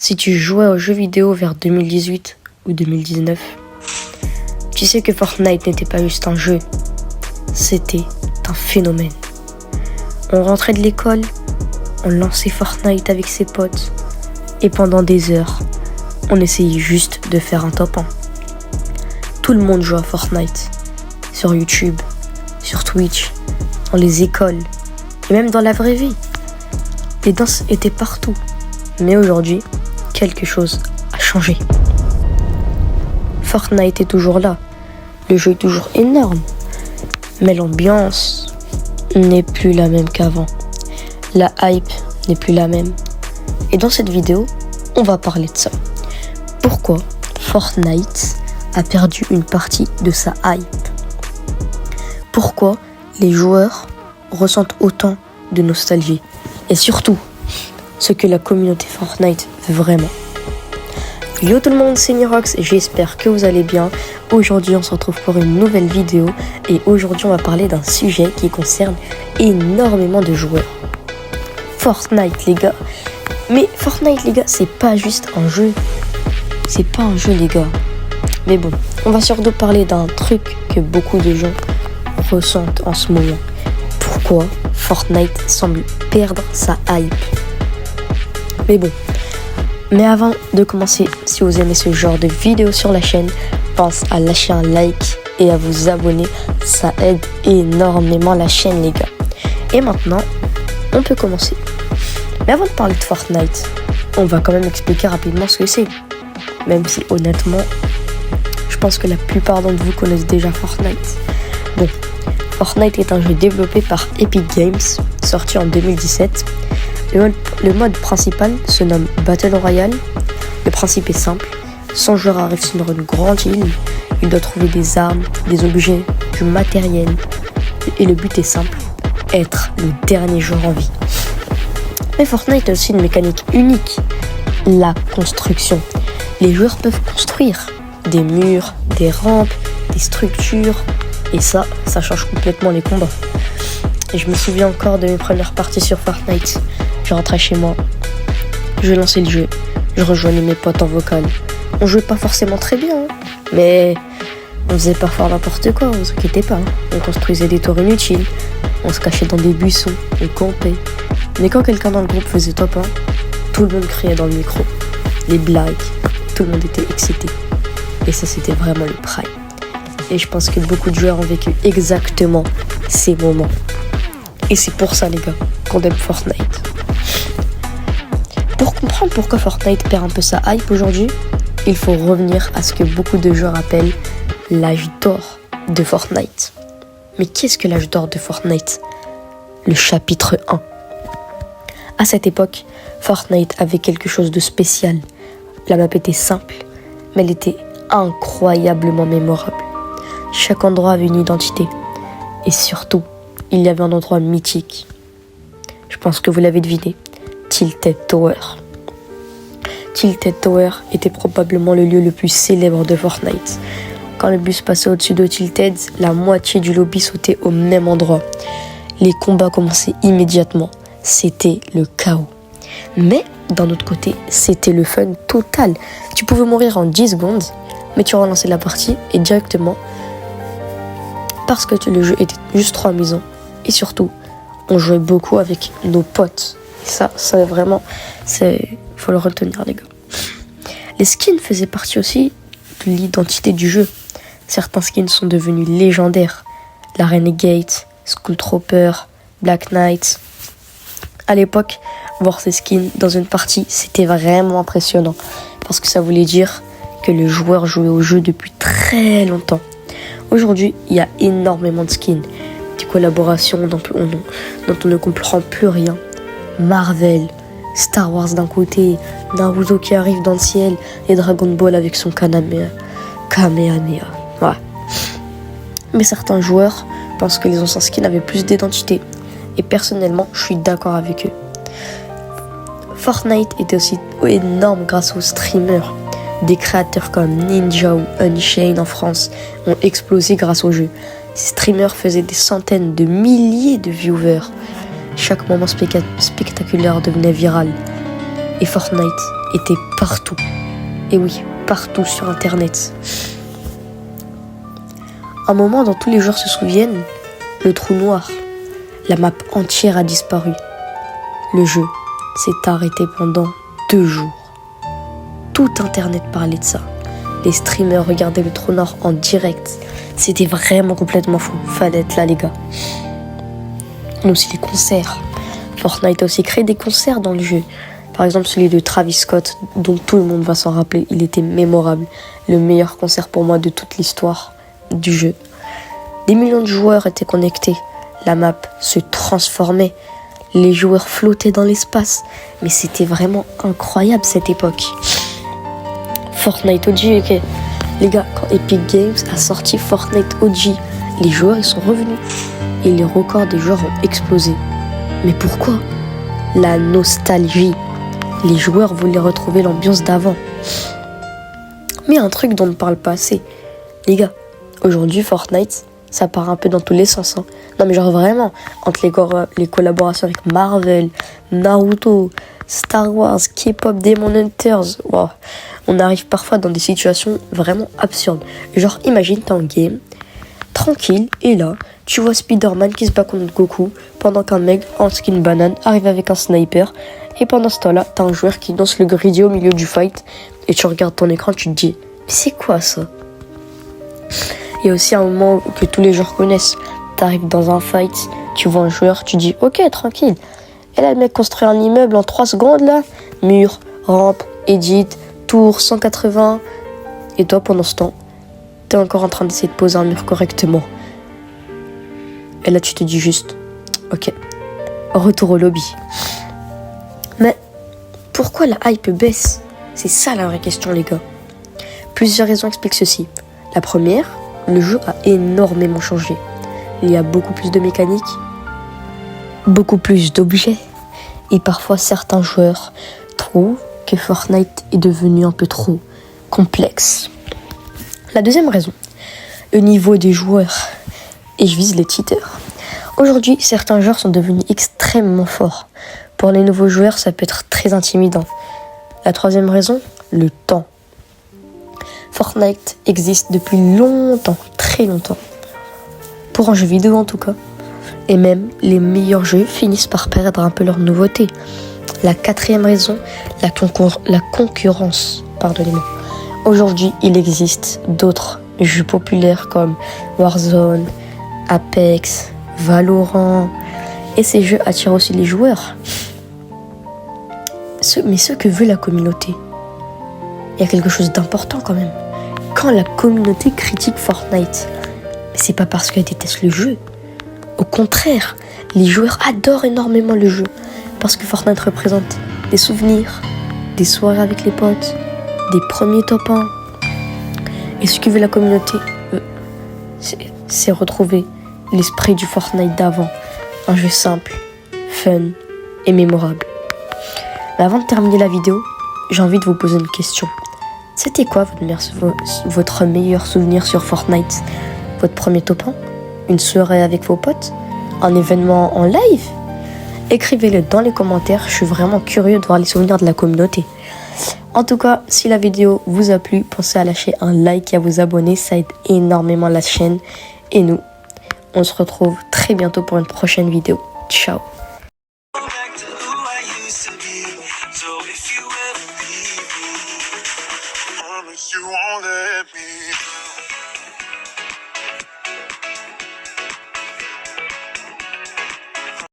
Si tu jouais aux jeux vidéo vers 2018 ou 2019, tu sais que Fortnite n'était pas juste un jeu, c'était un phénomène. On rentrait de l'école, on lançait Fortnite avec ses potes, et pendant des heures, on essayait juste de faire un top 1. Tout le monde joue à Fortnite, sur YouTube, sur Twitch, dans les écoles, et même dans la vraie vie. Les danses étaient partout, mais aujourd'hui, quelque chose a changé. Fortnite est toujours là, le jeu est toujours énorme, mais l'ambiance n'est plus la même qu'avant. La hype n'est plus la même. Et dans cette vidéo, on va parler de ça. Pourquoi Fortnite a perdu une partie de sa hype? Pourquoi les joueurs ressentent autant de nostalgie? Et surtout, ce que la communauté Fortnite veut vraiment. Yo tout le monde, c'est Nirox, j'espère que vous allez bien. Aujourd'hui on se retrouve pour une nouvelle vidéo et aujourd'hui on va parler d'un sujet qui concerne énormément de joueurs. Fortnite les gars. Mais Fortnite les gars, c'est pas juste un jeu. C'est pas un jeu les gars. Mais bon, on va surtout parler d'un truc que beaucoup de gens ressentent en ce moment. Pourquoi Fortnite semble perdre sa hype? Mais avant de commencer, si vous aimez ce genre de vidéos sur la chaîne, pense à lâcher un like et à vous abonner, ça aide énormément la chaîne les gars. Et maintenant, on peut commencer. Mais avant de parler de Fortnite, on va quand même expliquer rapidement ce que c'est. Même si honnêtement, je pense que la plupart d'entre vous connaissent déjà Fortnite. Bon, Fortnite est un jeu développé par Epic Games, sorti en 2017. Le mode principal se nomme Battle Royale. Le principe est simple. 100 joueurs arrivent sur une grande île. Il doit trouver des armes, des objets, du matériel. Et le but est simple. Être le dernier joueur en vie. Mais Fortnite a aussi une mécanique unique. La construction. Les joueurs peuvent construire des murs, des rampes, des structures. Et ça change complètement les combats. Et je me souviens encore de mes premières parties sur Fortnite. Je rentrais chez moi, je lançais le jeu, je rejoignais mes potes en vocal. On jouait pas forcément très bien, mais on faisait parfois n'importe quoi, vous inquiétez pas. On construisait des tours inutiles, on se cachait dans des buissons, on campait. Mais quand quelqu'un dans le groupe faisait top 1, tout le monde criait dans le micro. Les blagues, tout le monde était excité. Et ça c'était vraiment le prime. Et je pense que beaucoup de joueurs ont vécu exactement ces moments. Et c'est pour ça les gars qu'on aime Fortnite. Pour comprendre pourquoi Fortnite perd un peu sa hype aujourd'hui, il faut revenir à ce que beaucoup de joueurs appellent l'âge d'or de Fortnite. Mais qu'est-ce que l'âge d'or de Fortnite? Le chapitre 1. À cette époque, Fortnite avait quelque chose de spécial. La map était simple, mais elle était incroyablement mémorable. Chaque endroit avait une identité. Et surtout, il y avait un endroit mythique. Je pense que vous l'avez deviné. Tilted Tower. Tilted Tower était probablement le lieu le plus célèbre de Fortnite. Quand le bus passait au-dessus de Tilted, la moitié du lobby sautait au même endroit. Les combats commençaient immédiatement. C'était le chaos. Mais, d'un autre côté, c'était le fun total. Tu pouvais mourir en 10 secondes, mais tu relançais la partie et directement, parce que le jeu était juste trop amusant. Et surtout, on jouait beaucoup avec nos potes. Et ça vraiment, faut le retenir les gars. Les skins faisaient partie aussi de l'identité du jeu. Certains skins sont devenus légendaires. La Renegade, Skull Trooper, Black Knight. À l'époque, voir ces skins dans une partie, c'était vraiment impressionnant. Parce que ça voulait dire que le joueur jouait au jeu depuis très longtemps. Aujourd'hui, il y a énormément de skins. Des collaborations dont on ne comprend plus rien. Marvel, Star Wars d'un côté, Naruto qui arrive dans le ciel et Dragon Ball avec son Kamehameha. Ouais. Mais certains joueurs pensent que les anciens skins avaient plus d'identité. Et personnellement, je suis d'accord avec eux. Fortnite était aussi énorme grâce aux streamers. Des créateurs comme Ninja ou Unchained en France ont explosé grâce au jeu. Ces streamers faisaient des centaines de milliers de viewers. Chaque moment spectaculaire devenait viral. Et Fortnite était partout. Et oui, partout sur Internet. Un moment dont tous les joueurs se souviennent, le trou noir. La map entière a disparu. Le jeu s'est arrêté pendant 2 jours. Tout Internet parlait de ça. Les streamers regardaient le trou noir en direct. C'était vraiment complètement fou. Fallait être là, les gars. Mais aussi les concerts. Fortnite a aussi créé des concerts dans le jeu. Par exemple, celui de Travis Scott, dont tout le monde va s'en rappeler. Il était mémorable. Le meilleur concert pour moi de toute l'histoire du jeu. Des millions de joueurs étaient connectés. La map se transformait. Les joueurs flottaient dans l'espace. Mais c'était vraiment incroyable cette époque. Fortnite OG, ok. Les gars, quand Epic Games a sorti Fortnite OG, les joueurs ils sont revenus. Et les records des joueurs ont explosé. Mais pourquoi? La nostalgie. Les joueurs voulaient retrouver l'ambiance d'avant. Mais un truc dont on ne parle pas assez. Les gars, aujourd'hui Fortnite, ça part un peu dans tous les sens. Hein. Non mais genre vraiment, entre les collaborations avec Marvel, Naruto, Star Wars, K-pop, Demon Hunters, wow. On arrive parfois dans des situations vraiment absurdes. Genre imagine t'es en game, tranquille, et là, tu vois Spider-Man qui se bat contre Goku, pendant qu'un mec en skin banane arrive avec un sniper, et pendant ce temps-là, t'as un joueur qui danse le greedy au milieu du fight, et tu regardes ton écran, tu te dis, mais c'est quoi ça? Il y a aussi un moment que tous les joueurs connaissent. T'arrives dans un fight, tu vois un joueur, tu dis ok, tranquille. Et là, le mec construit un immeuble en 3 secondes là. Mur, rampe, edit, tour, 180. Et toi, pendant ce temps, t'es encore en train d'essayer de poser un mur correctement. Et là, tu te dis juste ok, retour au lobby. Mais pourquoi la hype baisse? C'est ça la vraie question, les gars. Plusieurs raisons expliquent ceci. La première, le jeu a énormément changé. Il y a beaucoup plus de mécaniques, beaucoup plus d'objets, et parfois certains joueurs trouvent que Fortnite est devenu un peu trop complexe. La deuxième raison, le niveau des joueurs, et je vise les cheaters. Aujourd'hui, certains joueurs sont devenus extrêmement forts. Pour les nouveaux joueurs, ça peut être très intimidant. La troisième raison, le temps. Fortnite existe depuis longtemps, très longtemps. Pour un jeu vidéo en tout cas. Et même les meilleurs jeux finissent par perdre un peu leur nouveauté. La quatrième raison, la concurrence. Pardonnez-moi. Aujourd'hui, il existe d'autres jeux populaires comme Warzone, Apex, Valorant. Et ces jeux attirent aussi les joueurs. Mais ce que veut la communauté, il y a quelque chose d'important quand même. Quand la communauté critique Fortnite, c'est pas parce qu'elle déteste le jeu. Au contraire, les joueurs adorent énormément le jeu. Parce que Fortnite représente des souvenirs, des soirées avec les potes, des premiers top 1. Et ce que veut la communauté, c'est retrouver l'esprit du Fortnite d'avant. Un jeu simple, fun et mémorable. Mais avant de terminer la vidéo, j'ai envie de vous poser une question. C'était quoi votre meilleur souvenir sur Fortnite? Votre premier top 1? Une soirée avec vos potes? Un événement en live? Écrivez-le dans les commentaires, je suis vraiment curieux de voir les souvenirs de la communauté. En tout cas, si la vidéo vous a plu, pensez à lâcher un like et à vous abonner, ça aide énormément la chaîne. Et nous, on se retrouve très bientôt pour une prochaine vidéo. Ciao! You won't let me